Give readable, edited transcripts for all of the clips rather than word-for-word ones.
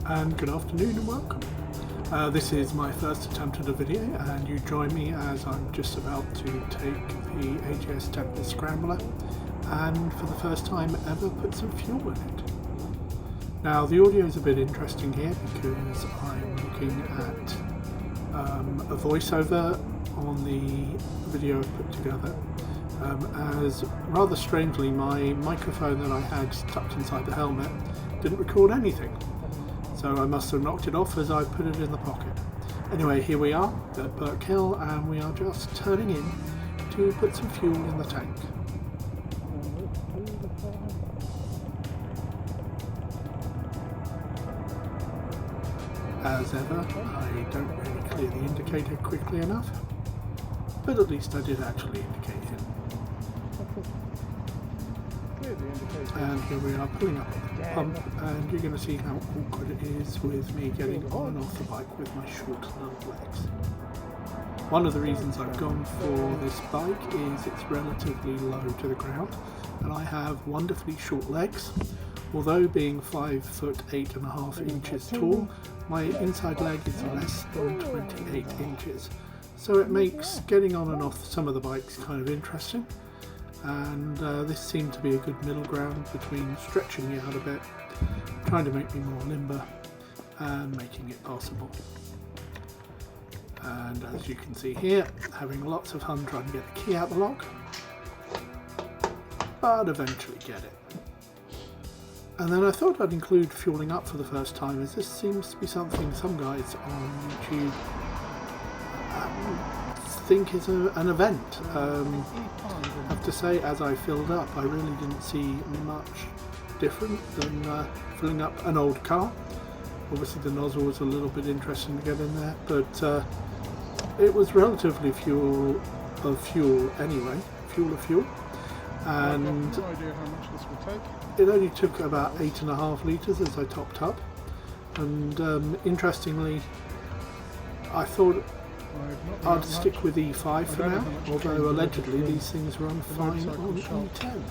and good afternoon and welcome. This is my first attempt at a video, and you join me as I'm just about to take the AJS Tempest Scrambler and for the first time ever put some fuel in it. Now the audio is a bit interesting here because I'm looking at a voiceover on the video I've put together, as rather strangely my microphone that I had tucked inside the helmet didn't record anything. So I must have knocked it off as I put it in the pocket. Anyway, here we are at Burke Hill, and we are just turning in to put some fuel in the tank. As ever, I don't really clear the indicator quickly enough, but at least I did actually indicate it. And here we are pulling up at the pump, and you're going to see how awkward it is with me getting on and off the bike with my short little legs. One of the reasons I've gone for this bike is it's relatively low to the ground, and I have wonderfully short legs. Although being 5 foot 8.5 inches tall, my inside leg is less than 28 inches, so it makes getting on and off some of the bikes kind of interesting. And this seemed to be a good middle ground between stretching me out a bit, trying to make me more limber, and making it possible. And as you can see here, having lots of fun trying to get the key out the lock, but eventually get it. And then I thought I'd include fueling up for the first time, as this seems to be something some guys on YouTube think is an event. I have to say, as I filled up, I really didn't see much different than filling up an old car. Obviously the nozzle was a little bit interesting to get in there, but it was relatively fuel of fuel anyway, and no idea how much this will take. It only took about 8.5 litres as I topped up, and interestingly I thought I'd stick with E5 for now, although allegedly these things run fine on E10.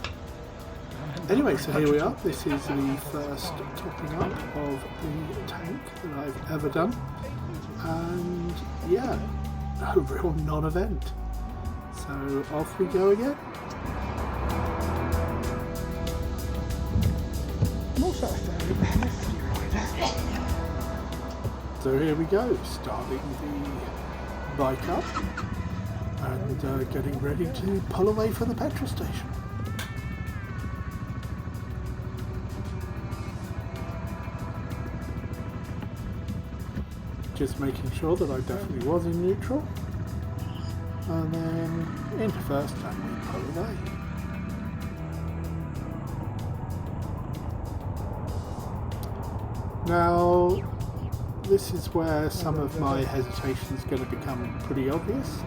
Anyway, so here we are. This is the first topping up of the tank that I've ever done, and yeah, a real non-event. So off we go again. So here we go, starting the bike up and getting ready to pull away from the petrol station. Just making sure that I definitely was in neutral, and then into first and we pull away. Now this is where some of my hesitation is going to become pretty obvious.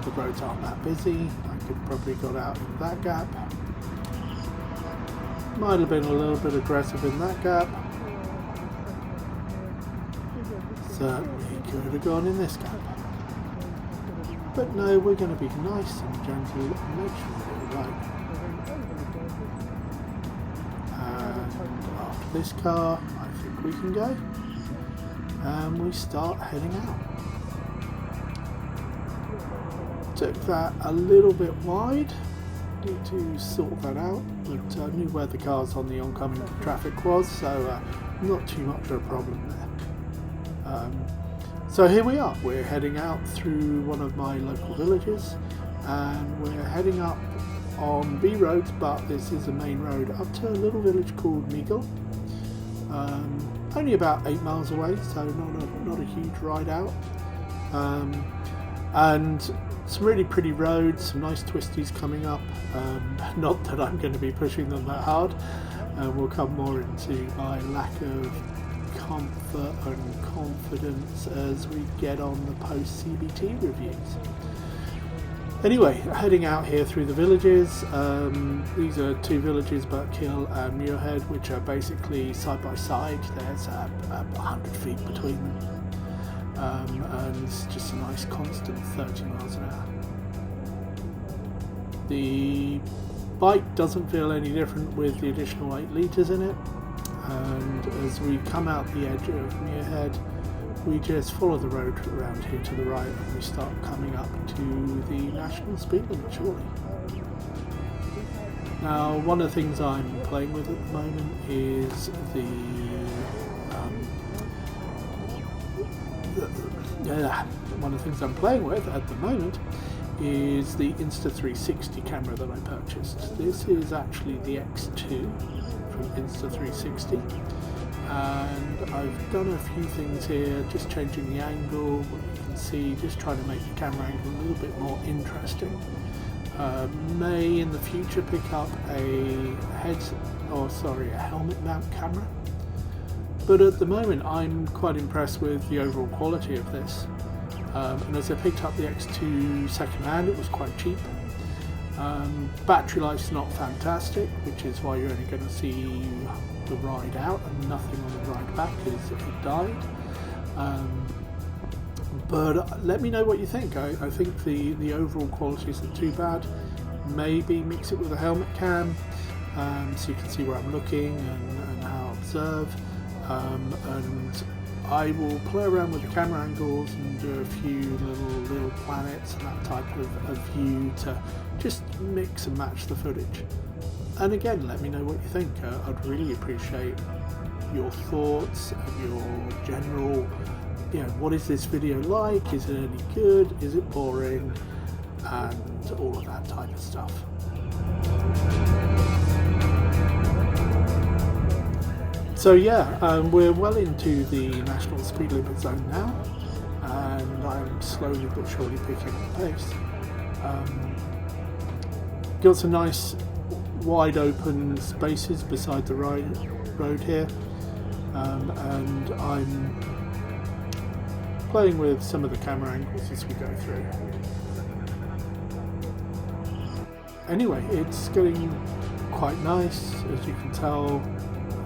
The roads aren't that busy. I could probably got out in that gap. Might have been a little bit aggressive in that gap. Certainly could have gone in this gap. But no, we're going to be nice and gentle and make sure we get it right. And after this car, I think we can go. And we start heading out. Took that a little bit wide, need to sort that out, but I knew where the cars on the oncoming traffic was, so not too much of a problem there. So here we are, we're heading out through one of my local villages, and we're heading up on B roads, but this is a main road up to a little village called Meagle. Only about 8 miles away, so not a huge ride out, and some really pretty roads, some nice twisties coming up. Not that I'm going to be pushing them that hard. We'll come more into my lack of comfort and confidence as we get on the post CBT reviews. Anyway, heading out here through the villages. These are two villages, Burke Hill and Muirhead, which are basically side by side. There's 100 feet between them, and it's just a nice constant 30 miles an hour. The bike doesn't feel any different with the additional 8 litres in it, and as we come out the edge of Muirhead, we just follow the road around here to the right and we start coming up to the national speed limit shortly. Now, one of the things I'm playing with at the moment is one of the things I'm playing with at the moment is the Insta360 camera that I purchased. This is actually the X2 from Insta360, and I've done a few things here, just changing the angle, what you can see, just trying to make the camera angle a little bit more interesting. May in the future pick up a helmet mount camera, but at the moment I'm quite impressed with the overall quality of this. And as I picked up the X2 second hand, it was quite cheap. Battery life's not fantastic, which is why you're only going to see the ride out and nothing on the ride back as it died. But let me know what you think. I think the overall quality isn't too bad. Maybe mix it with a helmet cam so you can see where I'm looking and how I observe. And I will play around with the camera angles and do a few little planets and that type of view to just mix and match the footage. And again, let me know what you think. I'd really appreciate your thoughts and your general, what is this video like? Is it any good? Is it boring? And all of that type of stuff. So yeah, we're well into the national speed limit zone now, and I'm slowly but surely picking up the pace. Got some nice wide open spaces beside the road here, and I'm playing with some of the camera angles as we go through. Anyway, it's getting quite nice, as you can tell.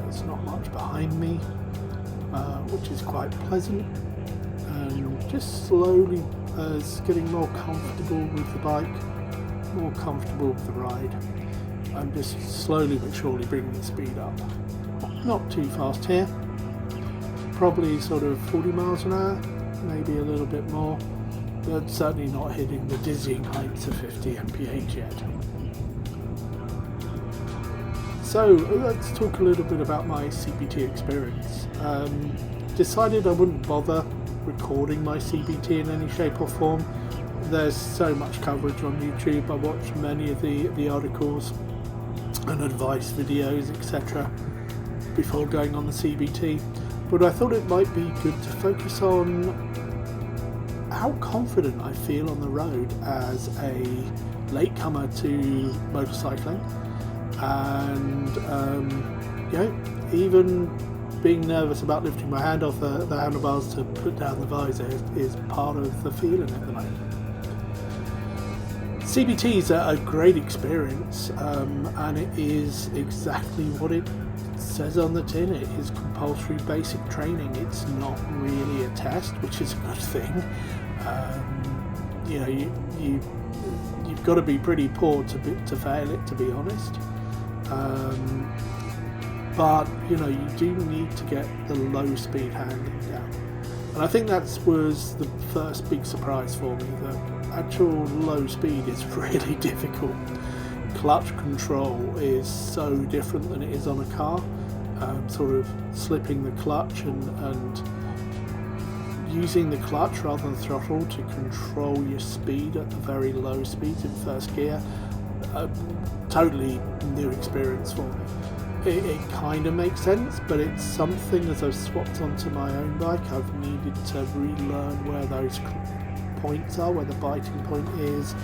There's not much behind me, which is quite pleasant, and just slowly as getting more comfortable with the bike, more comfortable with the ride. I'm just slowly but surely bringing the speed up. Not too fast here, probably sort of 40 miles an hour, maybe a little bit more, but certainly not hitting the dizzying heights of 50 mph yet. So let's talk a little bit about my CBT experience. Decided I wouldn't bother recording my CBT in any shape or form. There's so much coverage on YouTube. I watched many of the articles and advice videos, etc. before going on the CBT, but I thought it might be good to focus on how confident I feel on the road as a latecomer to motorcycling. And even being nervous about lifting my hand off the handlebars to put down the visor is part of the feeling at the moment. CBT is a great experience, and it is exactly what it says on the tin. It is compulsory basic training. It's not really a test, which is a good thing. You've got to be pretty poor to fail it, to be honest. But you do need to get the low speed handling down, and I think that was the first big surprise for me, that actual low speed is really difficult. Clutch control is so different than it is on a car. Sort of slipping the clutch and using the clutch rather than throttle to control your speed at the very low speeds in first gear. Totally new experience for me. It kind of makes sense, but it's something, as I've swapped onto my own bike, I've needed to relearn where those points are, where the biting point is,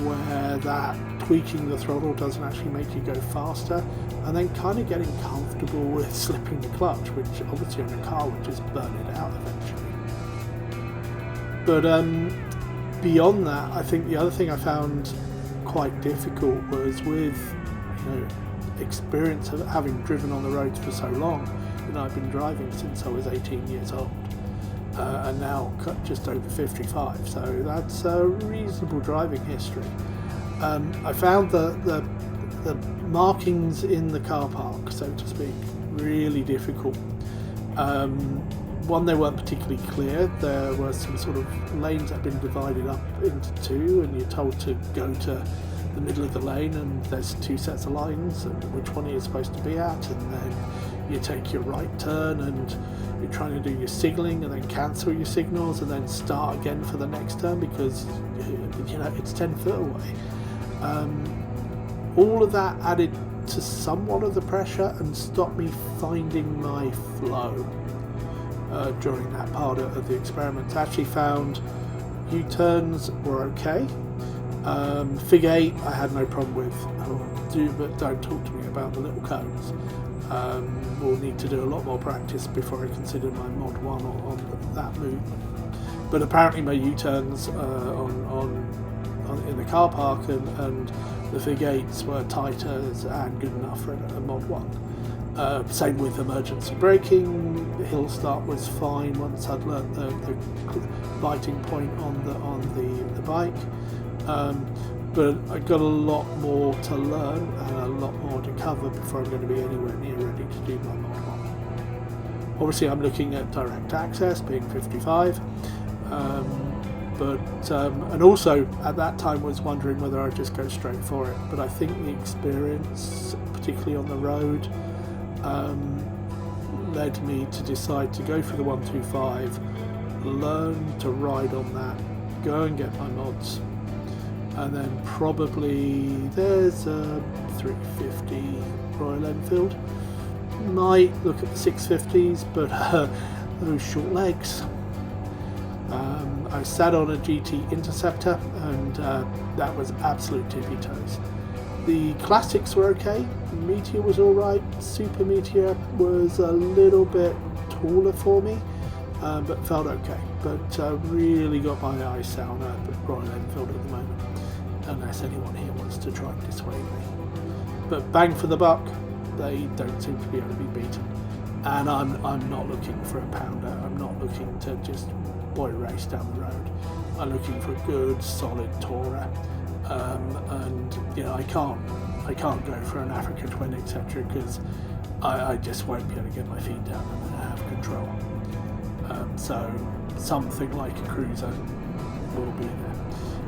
where that tweaking the throttle doesn't actually make you go faster, and then kind of getting comfortable with slipping the clutch, which obviously on a car would just burn it out eventually. But beyond that, I think the other thing I found quite difficult was with experience of having driven on the roads for so long. I've been driving since I was 18 years old, and now just over 55, so that's a reasonable driving history. I found the markings in the car park, so to speak, really difficult. One, they weren't particularly clear. There were some sort of lanes that had been divided up into two, and you're told to go to the middle of the lane, and there's two sets of lines and which one you're supposed to be at, and then you take your right turn and you're trying to do your signalling and then cancel your signals and then start again for the next turn because it's 10 foot away. All of that added to somewhat of the pressure and stopped me finding my flow during that part of the experiment. I actually found U-turns were okay. Fig 8 I had no problem with, but don't talk to me about the little cones. We'll need to do a lot more practice before I consider my mod 1 on that movement. But apparently my U-turns in the car park and the Fig 8s were tighter and good enough for a mod 1. Same with emergency braking. The hill start was fine once I'd learnt the lighting point on the bike. But I got a lot more to learn and a lot more to cover before I'm going to be anywhere near ready to do my mod 1. Obviously I'm looking at direct access, being 55, and also at that time was wondering whether I'd just go straight for it. But I think the experience, particularly on the road, led me to decide to go for the 125, learn to ride on that, go and get my mods. And then probably there's a 350 Royal Enfield. Might look at the 650s, but those short legs. I sat on a GT Interceptor, and that was absolute tippy toes. The classics were okay. Meteor was alright. Super Meteor was a little bit taller for me, but felt okay. But really got my eyes set on a Royal Enfield at the moment, unless anyone here wants to try and dissuade me. But bang for the buck, they don't seem to be able to be beaten. And I'm not looking for a pounder. I'm not looking to just boy race down the road. I'm looking for a good solid tourer. And I can't go for an Africa Twin, etc., because I just won't be able to get my feet down and have control. So something like a cruiser will be there.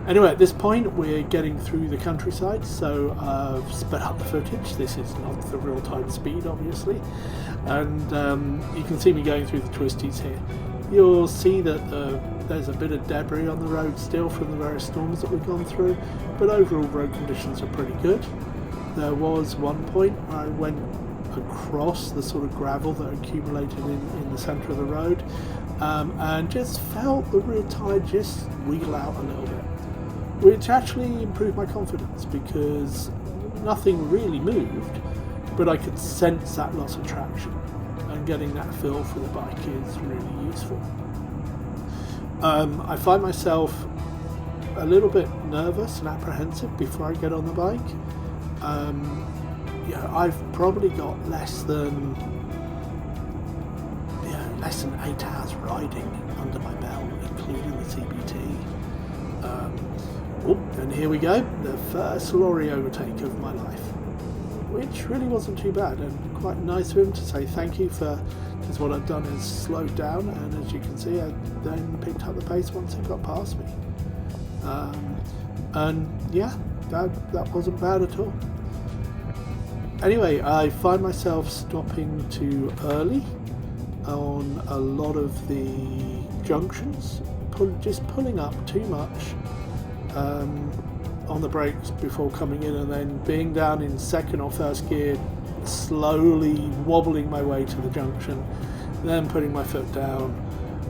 Anyway, at this point we're getting through the countryside, so I've sped up the footage. This is not the real-time speed, obviously, and you can see me going through the twisties here. You'll see that there's a bit of debris on the road still from the various storms that we've gone through, but overall road conditions are pretty good. There was one point where I went across the sort of gravel that accumulated in the centre of the road, and just felt the rear tyre just wheel out a little bit, which actually improved my confidence because nothing really moved, but I could sense that loss of traction, and getting that feel for the bike is really useful. I find myself a little bit nervous and apprehensive before I get on the bike. I've probably got less than 8 hours riding under my belt, including the CBT. And here we go, the first lorry overtake of my life, which really wasn't too bad, and quite nice of him to say thank you for, because what I've done is slowed down, and as you can see I then picked up the pace once it got past me. That wasn't bad at all. Anyway, I find myself stopping too early on a lot of the junctions, just pulling up too much on the brakes before coming in, and then being down in second or first gear, slowly wobbling my way to the junction, then putting my foot down,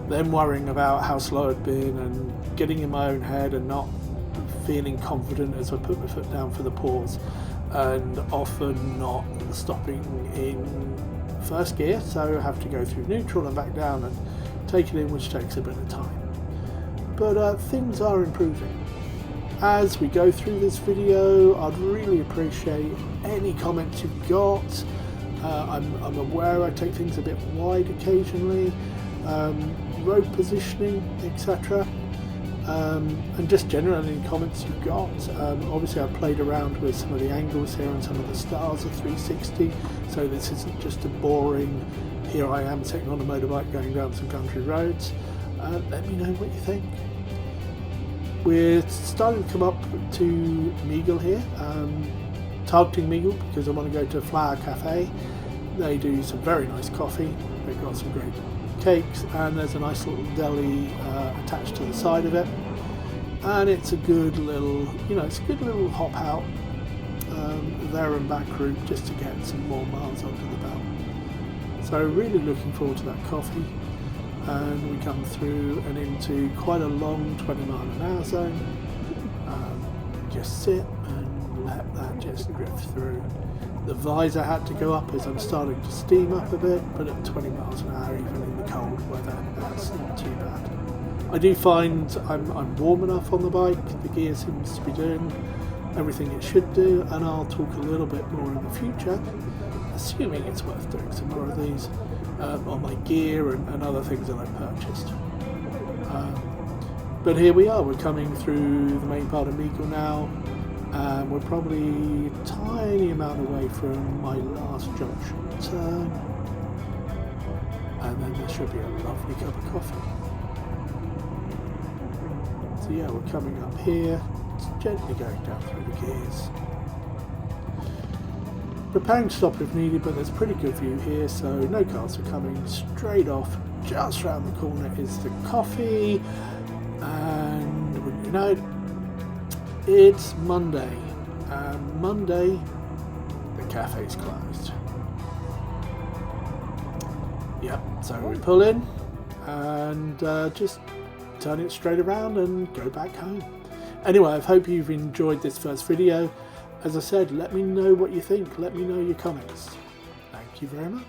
then worrying about how slow I'd been and getting in my own head and not feeling confident as I put my foot down for the pause, and often not stopping in first gear, so I have to go through neutral and back down and take it in, which takes a bit of time. But things are improving. As we go through this video, I'd really appreciate any comments you've got. I'm aware I take things a bit wide occasionally, road positioning, etc. and just generally any comments you've got. Obviously I've played around with some of the angles here and some of the stars of 360, so this isn't just a boring, here I am sitting on a motorbike going down some country roads. Let me know what you think. We're starting to come up to Meagle here, targeting Meagle because I want to go to a Flower Cafe. They do some very nice coffee, they've got some great cakes, and there's a nice little deli attached to the side of it, and it's a good little, it's a good little hop out there and back route just to get some more miles under the belt. So really looking forward to that coffee, and we come through and into quite a long 20-mile-an-hour zone. Just sit and let that just drift through. The visor had to go up as I'm starting to steam up a bit, but at 20 miles an hour, even in the cold weather, that's not too bad. I do find I'm warm enough on the bike, the gear seems to be doing everything it should do, and I'll talk a little bit more in the future, assuming it's worth doing some more of these, on my gear and other things that I've purchased. But here we are, we're coming through the main part of Meagle now. We're probably a tiny amount away from my last junction turn, and then there should be a lovely cup of coffee. So yeah, we're coming up here, it's gently going down through the gears. Preparing to stop if needed, but there's pretty good view here, so no cars are coming. Straight off, just round the corner is the coffee, and wouldn't you know it, it's Monday, and Monday the cafe's closed. Yep, so we pull in and just turn it straight around and go back home. Anyway, I hope you've enjoyed this first video. As I said, let me know what you think, let me know your comments. Thank you very much.